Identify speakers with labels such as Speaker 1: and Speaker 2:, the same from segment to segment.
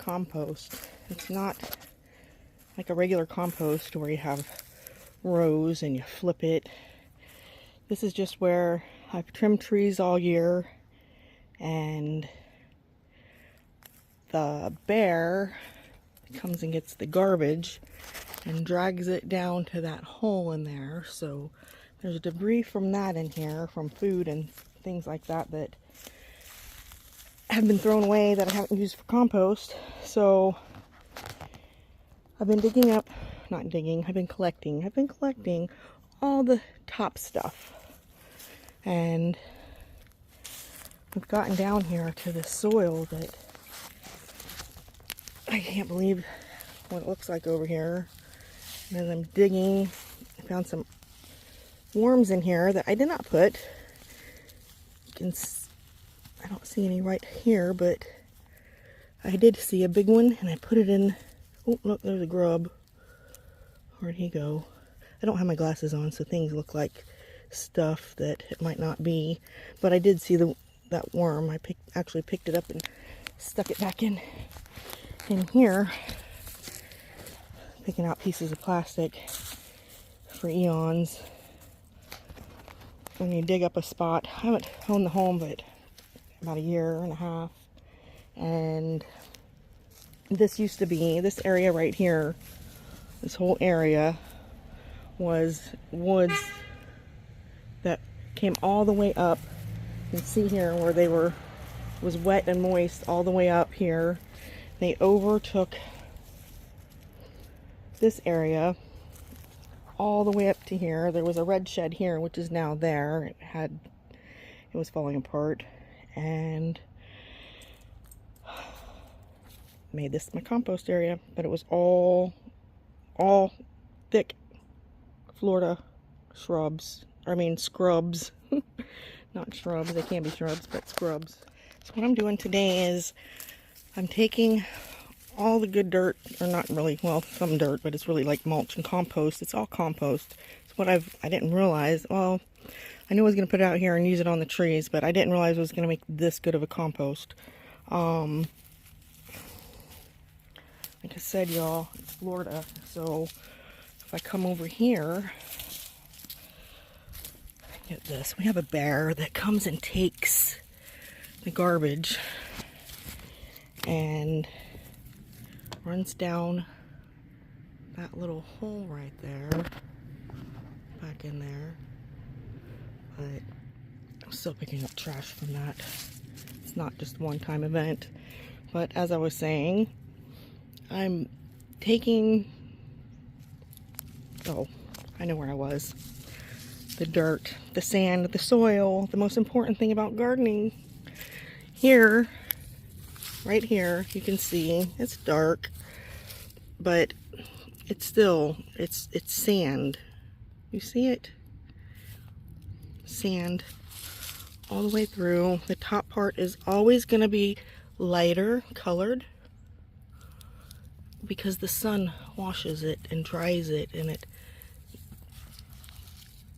Speaker 1: compost. It's not like a regular compost where you have rows and you flip it. This is just where I've trimmed trees all year, and the bear comes and gets the garbage and drags it down to that hole in there. So there's debris from that in here, from food and things like that that have been thrown away that I haven't used for compost. So I've been digging up, not digging, I've been collecting all the top stuff. And we've gotten down here to the soil that I can't believe what it looks like over here. And as I'm digging, I found some worms in here that I did not put. I don't see any right here, but I did see a big one, and I put it in. Oh, look, there's a grub. Where'd he go? I don't have my glasses on, so things look like stuff that it might not be. But I did see that worm. I actually picked it up and stuck it back in here. Picking out pieces of plastic for eons. When you dig up a spot, I haven't owned the home, but about a year and a half. And this used to be, this area right here, this whole area was woods that came all the way up. You can see here where they was wet and moist all the way up here. They overtook this area all the way up to here. There was a red shed here, which is now there. It was falling apart, and made this my compost area. But it was all thick Florida scrubs. Not shrubs, they can be shrubs, but scrubs. So what I'm doing today is I'm taking all the good dirt, or not really, well, some dirt, but it's really like mulch and compost. It's all compost. It's what I didn't realize. Well, I knew I was going to put it out here and use it on the trees, but I didn't realize it was going to make this good of a compost. Like I said, y'all, it's Florida, so if I come over here, get this, we have a bear that comes and takes the garbage and runs down that little hole right there, back in there. But I'm still picking up trash from that. It's not just one-time event. But as I was saying, I'm taking, I know where I was. The dirt, the sand, the soil, the most important thing about gardening. Here, right here, you can see it's dark, but it's still, it's sand. You see it? Sand all the way through. The top part is always going to be lighter colored because the sun washes it and dries it, and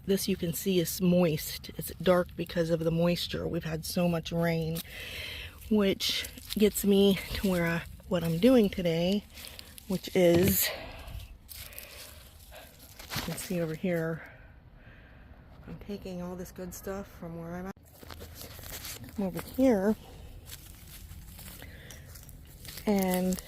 Speaker 1: this you can see is moist. It's dark because of the moisture. We've had so much rain, which gets me to what I'm doing today, which is, you can see over here, I'm taking all this good stuff from where I'm at. Come over here, and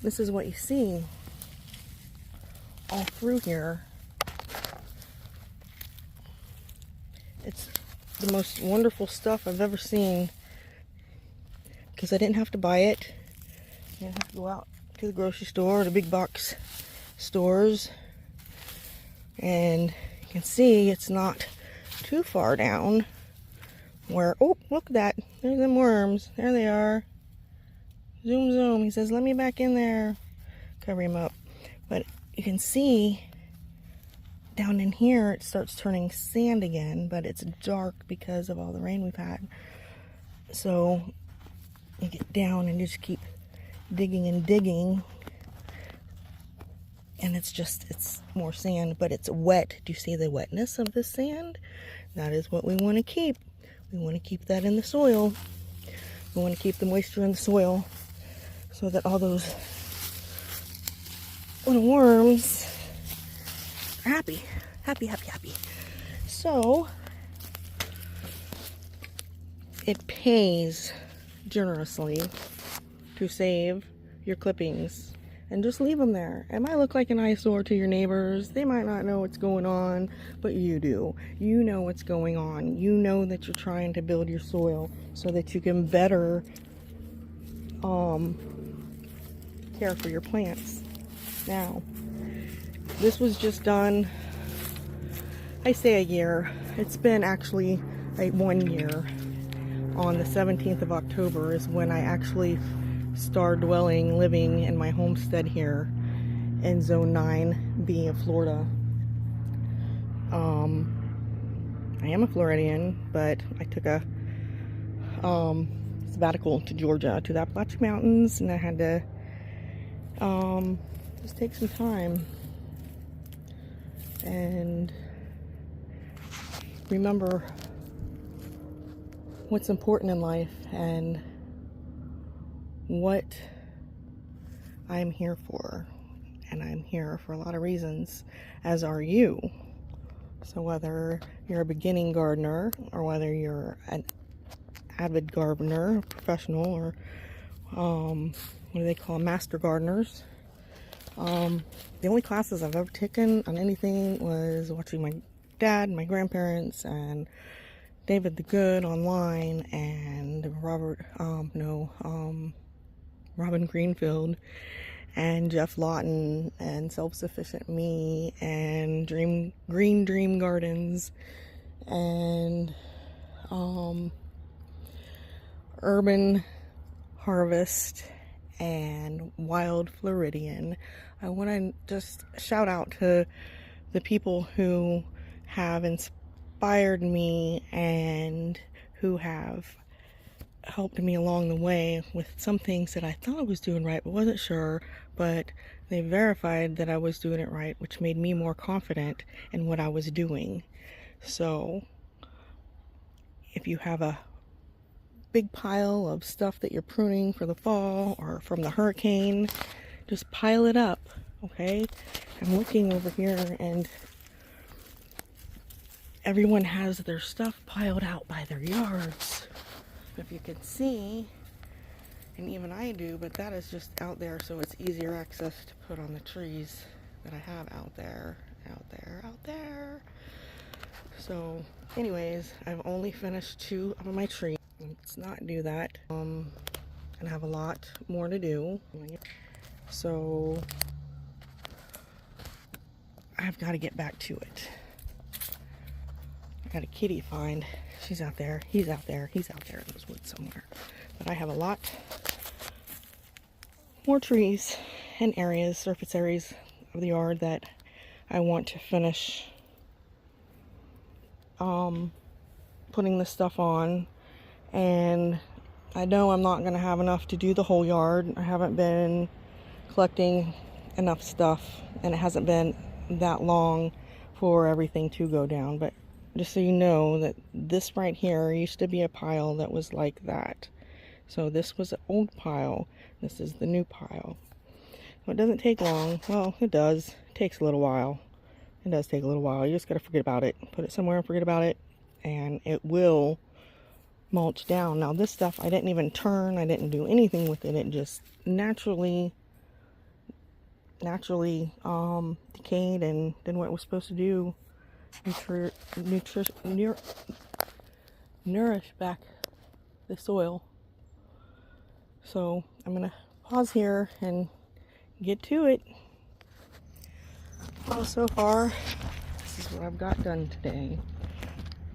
Speaker 1: this is what you see all through here. It's the most wonderful stuff I've ever seen, because I didn't have to buy it. I didn't have to go out to the grocery store or the big box stores. And you can see it's not too far down where, oh, look at that. There's them worms. There they are. Zoom, zoom. He says, let me back in there. Cover him up. But you can see down in here it starts turning sand again, but it's dark because of all the rain we've had. So you get down and you just keep digging and digging, and it's more sand, but it's wet. Do you see the wetness of the sand? That is what we want to keep. We want to keep that in the soil. We want to keep the moisture in the soil. so that all those little worms are happy. Happy. So it pays generously to save your clippings and just leave them there. It might look like an eyesore to your neighbors. They might not know what's going on, but you do. You know what's going on. You know that you're trying to build your soil so that you can better care for your plants. Now, this was just done, I say a year. It's been actually like 1 year. On the 17th of October is when I actually started living in my homestead here in Zone 9B of Florida. I am a Floridian, but I took a sabbatical to Georgia, to the Appalachian Mountains, and I had to just take some time and remember what's important in life and what I'm here for. And I'm here for a lot of reasons, as are you. So whether you're a beginning gardener or whether you're an avid gardener, professional, or what do they call master gardeners. The only classes I've ever taken on anything was watching my dad, my grandparents, and David the Good online, and Robin Greenfield, and Jeff Lawton, and Self-Sufficient Me, and Green Dream Gardens, and Urban Harvest, and Wild Floridian. I want to just shout out to the people who have inspired me and who have helped me along the way with some things that I thought I was doing right but wasn't sure, but they verified that I was doing it right, which made me more confident in what I was doing. So if you have a big pile of stuff that you're pruning for the fall or from the hurricane, just pile it up, okay? I'm looking over here and everyone has their stuff piled out by their yards. If you can see, and even I do, but that is just out there so it's easier access to put on the trees that I have out there. So anyways, I've only finished 2 of my trees. Let's not do that. And I have a lot more to do. So I've got to get back to it. I got a kitty to find. She's out there. He's out there. He's out there in those woods somewhere. But I have a lot more trees and areas, surface areas of the yard that I want to finish putting this stuff on. And I know I'm not going to have enough to do the whole yard. I haven't been collecting enough stuff, and it hasn't been that long for everything to go down. But just so you know that this right here used to be a pile that was like that. So this was an old pile. This is the new pile. So it doesn't take long. Well, it does. It takes a little while. It does take a little while. You just got to forget about it. Put it somewhere and forget about it, and it will mulch down. Now this stuff I didn't even turn. I didn't do anything with it. It just naturally decayed and did what it was supposed to do. Nourish back the soil. So I'm gonna pause here and get to it. Well, so far this is what I've got done today.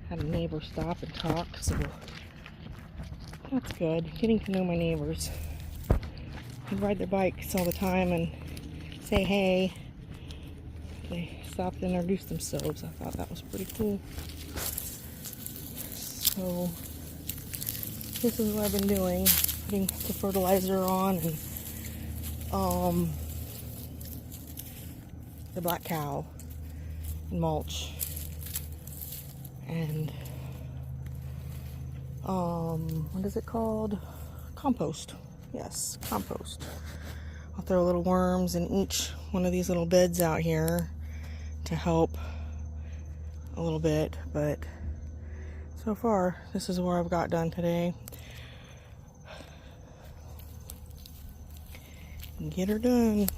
Speaker 1: Had a neighbor stop and talk, so that's good. Getting to know my neighbors. They ride their bikes all the time and say hey. They stopped and introduced themselves. I thought that was pretty cool. So this is what I've been doing. Putting the fertilizer on and the black cow and mulch and what is it called? Compost. Yes, compost. I'll throw little worms in each one of these little beds out here to help a little bit, but so far this is where I've got done today. Get her done.